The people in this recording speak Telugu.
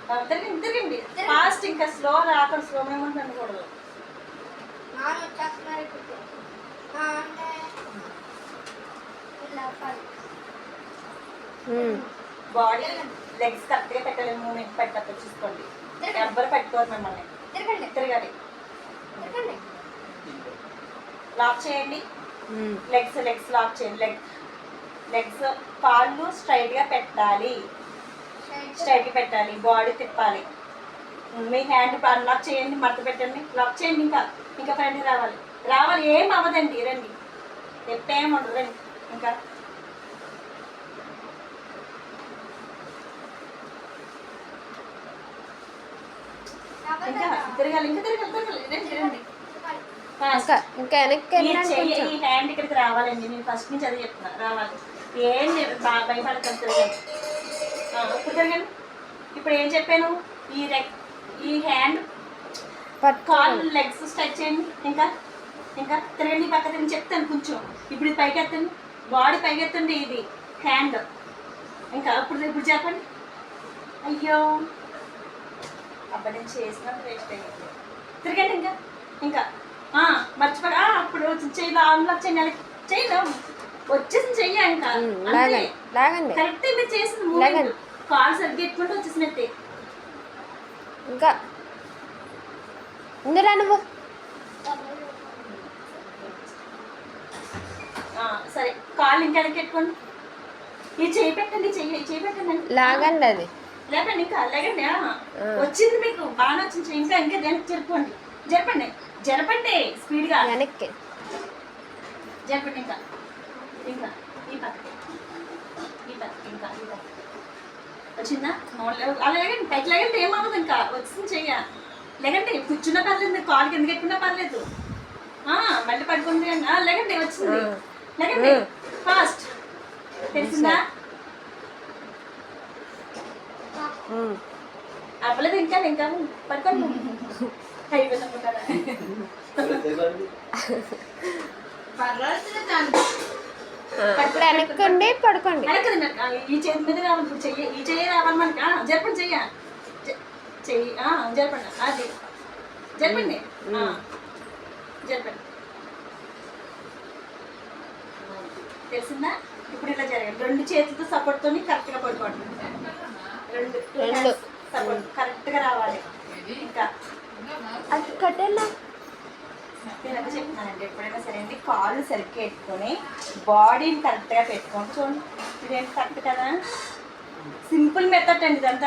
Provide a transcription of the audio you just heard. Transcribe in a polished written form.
తిరగండి తిరగండి ఫాస్ట్, ఇంకా స్లో రాకుండా స్లో మూమెంట్ అనకూడదు. బాడీ లెగ్స్ కరెక్ట్గా పెట్టాలి, మూమెంట్ పెట్టాలి చూసుకోండి. ఎవ్వరు పెట్టుకోరు మిమ్మల్ని. తిరగాలి, లాక్ చేయండి. లెగ్స్ లెగ్స్ లాక్ చేయండి. లెగ్స్ కాళ్ళు స్ట్రైట్గా పెట్టాలి, స్ట్రైట్గా పెట్టాలి. బాడీ తిప్పాలి. మీ హ్యాండ్ అన్లాక్ చేయండి, మడత పెట్టండి, లాక్ చేయండి. ఇంకా ఇంకా ఫ్రెండ్కి రావాలి, రావాలి. ఏం అవ్వదండి, రండి. ఎప్పేం ఉండదు, రండి. ఇంకా ఇంకా తిరగాలి, ఇంకా తిరగాలి, తిరగాలి. రండి రండి. ఇంకా వెనక్కి ఈ హ్యాండ్ ఇక్కడికి రావాలండి. నేను ఫస్ట్ నుంచి అదే చెప్తున్నా, రావాలి. ఏం బాగా భయపడతాను. తిరగండి, ఇప్పుడు తిరగండి. ఇప్పుడు ఏం చెప్పాను? ఈ హ్యాండ్ కాళ్ళు లెగ్స్ స్ట్రెచ్ చేయండి. ఇంకా ఇంకా తిరగండి, పక్క తిరిగి చెప్తాను కొంచెం. ఇప్పుడు ఇది పైకి ఎత్తండి, బాడీ పైకి ఎత్తండి. ఇది హ్యాండ్. ఇంకా ఇప్పుడు చెప్పండి. అయ్యో అబ్బా, నేను చేసినప్పుడు వేస్ట్ అయ్యింది. తిరగండి ఇంకా ఇంకా మర్చిపోయి అప్పుడు చెయ్యి ఆన్లాక్ చేయాలి. చెయ్యి వచ్చేసి చెయ్యి. ఇంకా కరెక్ట్ మీరు చేసింది. కాల్ సరిగ్గా ఎట్టుకుంటే వచ్చేసినట్టే. ఇంకా ఇందులో నువ్వు సరే, కాళ్ళు ఇంకా వెనక్కి పెట్టుకోండి. ఇది చేయి పెట్టండి, చేయి పెట్టండి. లాగండి, అది లేకండి, ఇంకా లేకండి. వచ్చింది మీకు బాగా వచ్చింది. ఇంకా ఇంకా వెనక్కి జరుపుకోండి, జరపండి జరపండి స్పీడ్గా వెనక్కి జరపండి. ఇంకా ఇంకా ఈ పక్క ఇంకా వచ్చిందా? అలా లేకండి, పైకి లేకండి, ఏమవ్వదు. ఇంకా వచ్చింది చెయ్య. లేకండి, కూర్చున్నా పర్లేదు, కాలు కింద పెట్టుకున్నా పర్లేదు. మళ్ళీ పడుకుంది. లేకండి, వచ్చింది. లేకండి, ఫాస్ట్. తెలిసిందా? అవ్వలేదు ఇంకా ఇంకా పడుకోండి. అయిపోయిందనుకుంటారా? ఇప్పుడు వెనక్కండి, పడుకోండి. ఈ చేతి మీద రావాలి. ఇప్పుడు చెయ్యి, ఈ చెయ్యి రావాలి మనకి. జరపండి, చెయ్యి జరపండి. అది జరపండి, జరపండి. తెలిసిందా? ఇప్పుడు ఇలా జరగండి. రెండు చేతులతో సపోర్ట్తో కరెక్ట్గా పడుకోండి. రెండు సపోర్ట్ కరెక్ట్గా రావాలి. ఇంకా అది కట్టేలా నేను అదే చెప్తున్నానండి. ఎప్పుడైనా సరే అండి, కాళ్ళు సరిగ్గా పెట్టుకొని బాడీని కరెక్ట్గా పెట్టుకోండి. చూడండి, ఇదేంటి కరెక్ట్ కదా? సింపుల్ మెథడ్ అండి ఇదంతా.